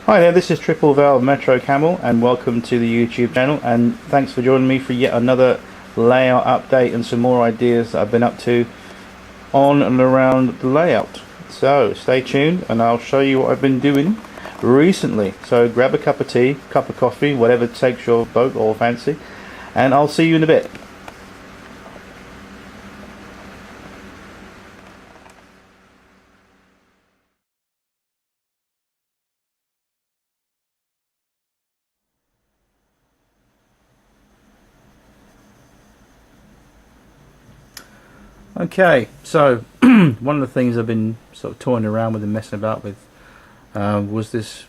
Hi there, this is Triple Valve Metro Camel and welcome to the YouTube channel, and thanks for joining me for yet another layout update and some more ideas that I've been up to on and around the layout. So stay tuned and I'll show you what I've been doing recently. So grab a cup of tea, cup of coffee, whatever takes your boat or fancy, and I'll see you in a bit. Okay, so one of the things I've been sort of toying around with and messing about with was this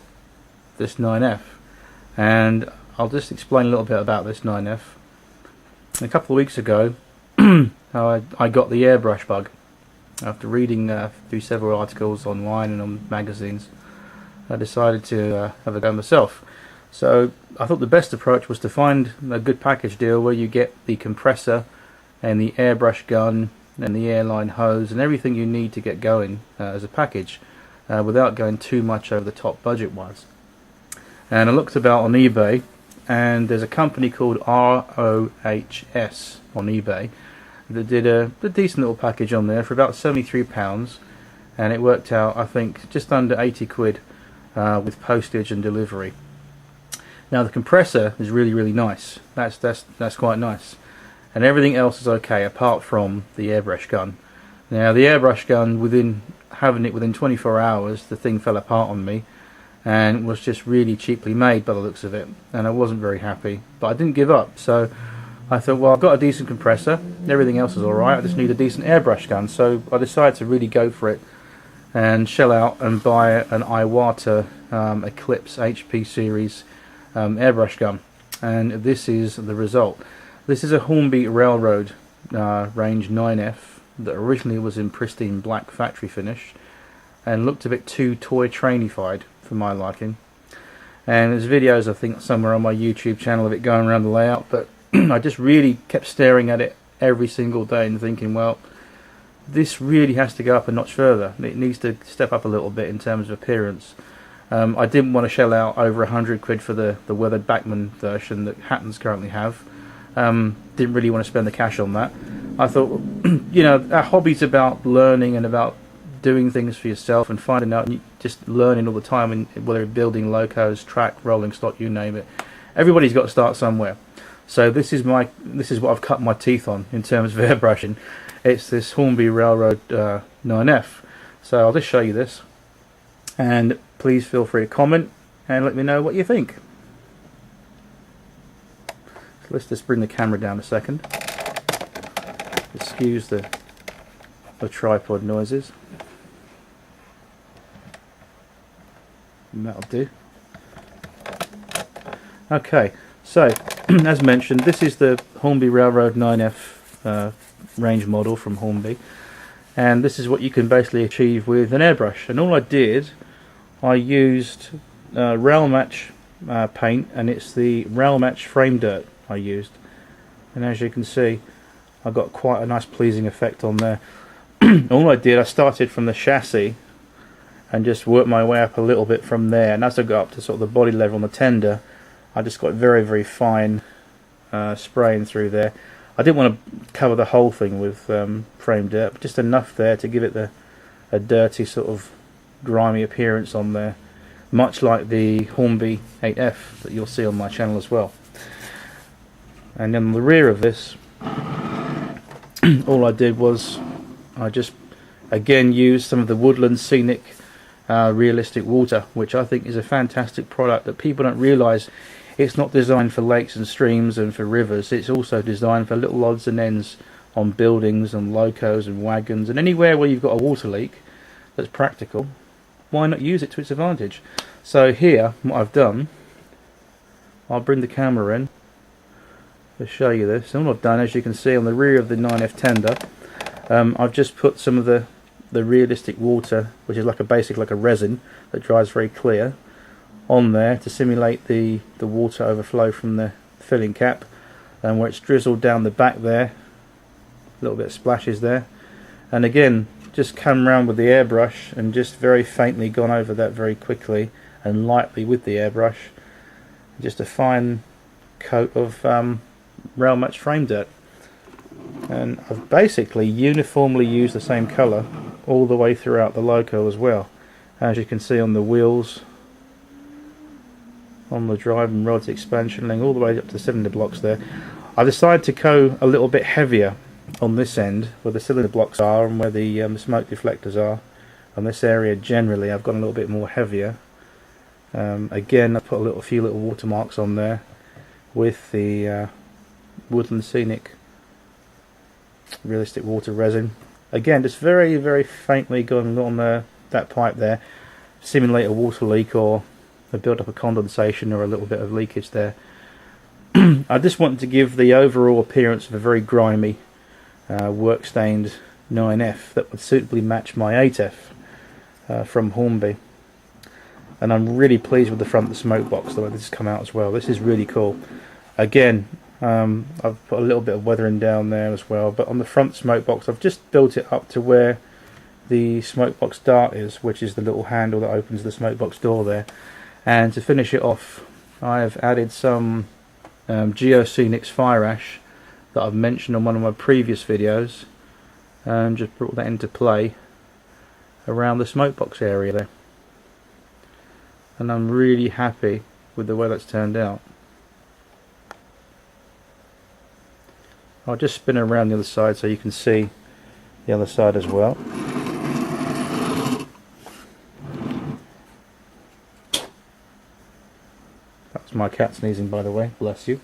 9F, and I'll just explain a little bit about this 9F. A couple of weeks ago, I got the airbrush bug after reading through several articles online and on magazines. I decided to have a go myself. So I thought the best approach was to find a good package deal where you get the compressor and the airbrush gun and the airline hose and everything you need to get going as a package without going too much over the top budget wise. And I looked about on eBay, and there's a company called ROHS on eBay that did a decent little package on there for about £73, and it worked out, I think, just under 80 quid with postage and delivery. Now the compressor is really nice. That's quite nice. And everything else is okay apart from the airbrush gun. Now the airbrush gun, within 24 hours, the thing fell apart on me and was just really cheaply made by the looks of it, and I wasn't very happy, but I didn't give up. So I thought, well, I've got a decent compressor, everything else is alright, I just need a decent airbrush gun. So I decided to really go for it and shell out and buy an Iwata Eclipse HP series airbrush gun, and this is the result. This is a Humvee Railroad range 9F that originally was in pristine black factory finish and looked a bit too toy trainified for my liking. And there's videos, I think, somewhere on my YouTube channel of it going around the layout, but I just really kept staring at it every single day and thinking, well, this really has to go up a notch further. It needs to step up a little bit in terms of appearance. I didn't want to shell out over 100 quid for the weathered backman version that Hattons currently have. Didn't really want to spend the cash on that. I thought, you know, our hobby's about learning and about doing things for yourself and finding out and just learning all the time, and whether it's building locos, track, rolling stock, you name it. Everybody's got to start somewhere. So this is what I've cut my teeth on in terms of airbrushing. It's this Humvee Railroad 9F. So I'll just show you this, and please feel free to comment and let me know what you think. Let's just bring the camera down a second. Excuse the tripod noises. And that'll do. Okay, so as mentioned, this is the Humvee Railroad 9F range model from Humvee, and this is what you can basically achieve with an airbrush. And all I did, I used Rail Match paint, and it's the Rail Match frame dirt I used, and as you can see, I got quite a nice pleasing effect on there. All I did, I started from the chassis and just worked my way up a little bit from there, and as I got up to sort of the body level on the tender, I just got very fine spraying through there. I didn't want to cover the whole thing with frame dirt, but just enough there to give it a dirty sort of grimy appearance on there, much like the Humvee 8F that you'll see on my channel as well. And then on the rear of this, all I did was I just again used some of the Woodland Scenic realistic water, which I think is a fantastic product that people don't realise. It's not designed for lakes and streams and for rivers, it's also designed for little odds and ends on buildings and locos and wagons and anywhere where you've got a water leak that's practical. Why not use it to its advantage? So here, what I've done, I'll bring the camera in to show you this. And all I've done, as you can see on the rear of the 9F tender, I've just put some of the realistic water, which is like a resin that dries very clear, on there to simulate the water overflow from the filling cap, and where it's drizzled down the back there, a little bit of splashes there, and again just come round with the airbrush and just very faintly gone over that very quickly and lightly with the airbrush, just a fine coat of rail match frame dirt. And I've basically uniformly used the same colour all the way throughout the loco as well, as you can see on the wheels, on the driving rods, expansion link, all the way up to the cylinder blocks there. I decided to go a little bit heavier on this end where the cylinder blocks are and where the smoke deflectors are. On this area generally I've gone a little bit more heavier. Again, I put a few little watermarks on there with the Woodland Scenic Realistic Water Resin. Again, just very, very faintly going on that pipe there, simulate a water leak or a build up of condensation or a little bit of leakage there. I just wanted to give the overall appearance of a very grimy, work stained 9F that would suitably match my 8F from Humvee. And I'm really pleased with the front of the smoke box, the way this has come out as well. This is really cool. Again, I've put a little bit of weathering down there as well, but on the front smoke box I've just built it up to where the smoke box dart is, which is the little handle that opens the smoke box door there. And to finish it off, I have added some Geoscenics Fire Ash that I've mentioned on one of my previous videos, and just brought that into play around the smoke box area there. And I'm really happy with the way that's turned out. I'll just spin around the other side so you can see the other side as well. That's my cat sneezing, by the way, bless you.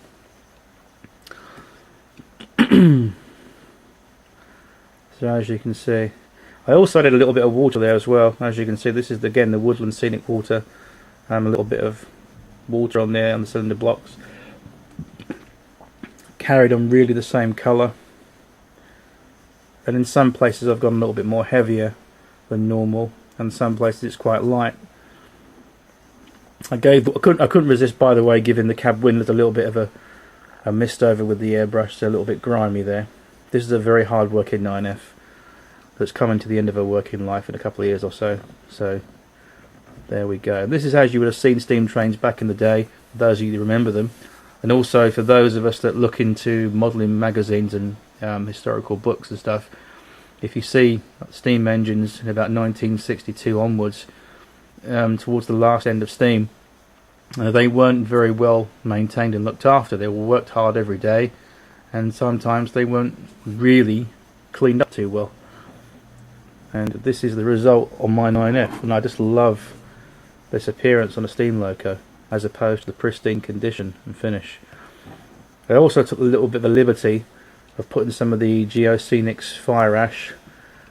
So as you can see, I also added a little bit of water there as well. As you can see, this is again the Woodland Scenic Water. A little bit of water on there on the cylinder blocks. Carried on really the same colour, and in some places I've gone a little bit more heavier than normal, and some places it's quite light. I couldn't resist, by the way, giving the cab windlet a little bit of a mist over with the airbrush, so a little bit grimy there. This is a very hard working 9F that's coming to the end of her working life in a couple of years or so. So there we go. This is as you would have seen steam trains back in the day, for those of you who remember them. And also for those of us that look into modelling magazines and historical books and stuff, if you see steam engines in about 1962 onwards, towards the last end of steam, they weren't very well maintained and looked after. They were worked hard every day, and sometimes they weren't really cleaned up too well. And this is the result on my 9F, and I just love this appearance on a steam loco, as opposed to the pristine condition and finish. I also took a little bit of a liberty of putting some of the Geoscenics Fire Ash,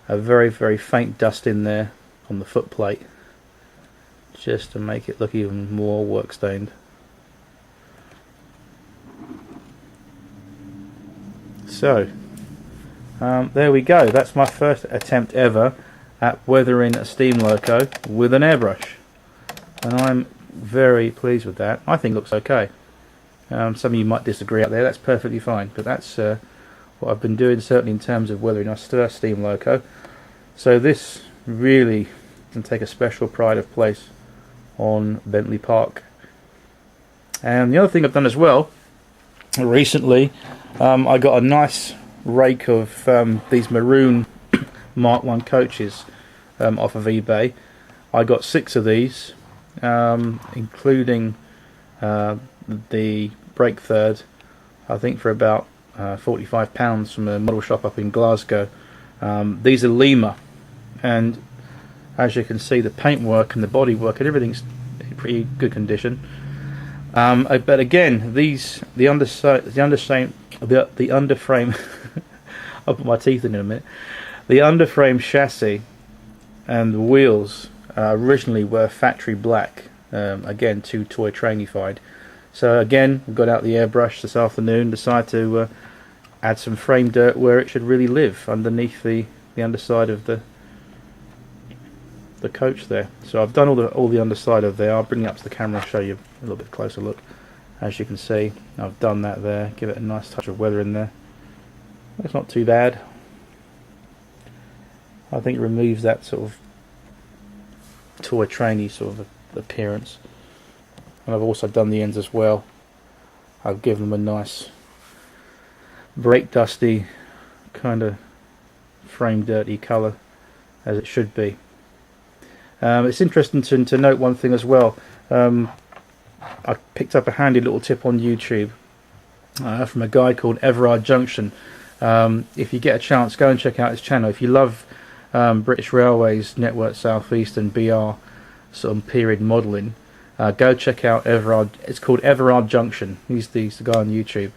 a very, very faint dust in there on the foot plate, just to make it look even more work stained. So there we go. That's my first attempt ever at weathering a steam loco with an airbrush, and I'm very pleased with that. I think it looks okay. Some of you might disagree out there. That's perfectly fine, but that's what I've been doing, certainly in terms of weathering a steam loco. So this really can take a special pride of place on Bentley Park. And the other thing I've done as well recently, I got a nice rake of these maroon Mark 1 coaches off of eBay. I got 6 of these, including the brake third, I think for about £45 from a model shop up in Glasgow. These are Lima, and as you can see, the paintwork and the bodywork and everything's in pretty good condition. But again, the underframe I'll put my teeth in a minute. The underframe chassis and the wheels originally were factory black, again too toy trainified. So again, we got out the airbrush this afternoon, decided to add some frame dirt where it should really live, underneath the underside of the coach there. So I've done all the underside of there. I'll bring it up to the camera and show you a little bit closer look. As you can see, I've done that there, give it a nice touch of weather in there. It's not too bad. I think it removes that sort of toy trainy sort of appearance. And I've also done the ends as well. I've given them a nice brake dusty kind of frame dirty colour, as it should be. It's interesting to note one thing as well. I picked up a handy little tip on YouTube from a guy called Everard Junction. If you get a chance, go and check out his channel. If you love British Railways, Network South East and BR sort of period modelling, go check out Everard. It's called Everard Junction. He's the guy on YouTube.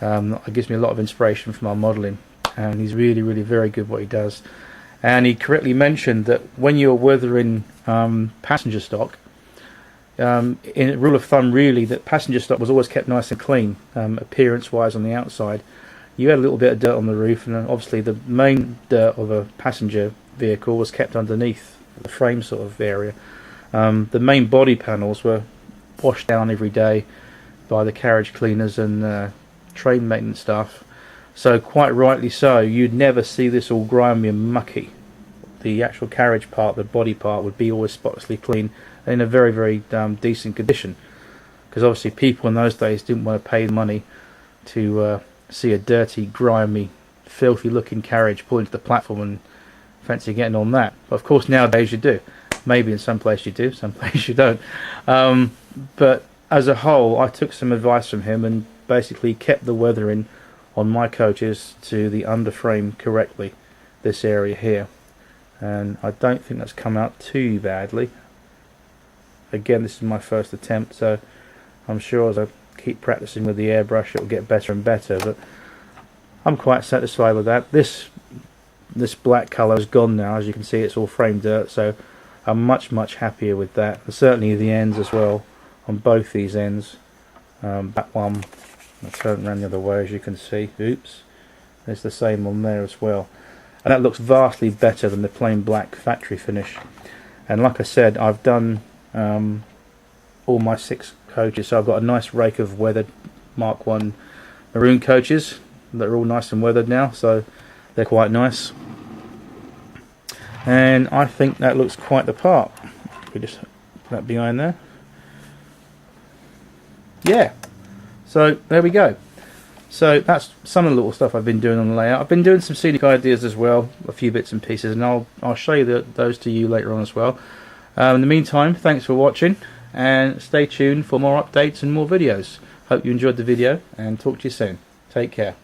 It gives me a lot of inspiration for my modelling, and he's really very good what he does. And he correctly mentioned that when you're weathering passenger stock, in rule of thumb really, that passenger stock was always kept nice and clean, appearance wise on the outside. You had a little bit of dirt on the roof, and obviously the main dirt of a passenger vehicle was kept underneath the frame sort of area. The main body panels were washed down every day by the carriage cleaners and train maintenance staff. So quite rightly so, you'd never see this all grimy and mucky. The actual carriage part, the body part, would be always spotlessly clean and in a very decent condition, because obviously people in those days didn't want to pay money to see a dirty, grimy, filthy looking carriage pull into the platform and fancy getting on that. But of course nowadays you do. Maybe in some place you do, some place you don't. But as a whole, I took some advice from him and basically kept the weathering on my coaches to the underframe correctly, this area here, and I don't think that's come out too badly. Again, this is my first attempt, so I'm sure as I keep practicing with the airbrush it will get better and better, but I'm quite satisfied with that. This black colour is gone now, as you can see. It's all frame dirt, so I'm much happier with that. And certainly the ends as well, on both these ends. That one, I'll turn around the other way, as you can see. Oops, there's the same on there as well, and that looks vastly better than the plain black factory finish. And like I said, I've done all my 6 coaches, so I've got a nice rake of weathered Mark 1 maroon coaches that are all nice and weathered now, so they're quite nice, and I think that looks quite the part. We just put that behind there. Yeah, so there we go. So that's some of the little stuff I've been doing on the layout. I've been doing some scenic ideas as well, a few bits and pieces, and I'll show you those to you later on as well. In the meantime, thanks for watching, and stay tuned for more updates and more videos. Hope you enjoyed the video, and talk to you soon. Take care.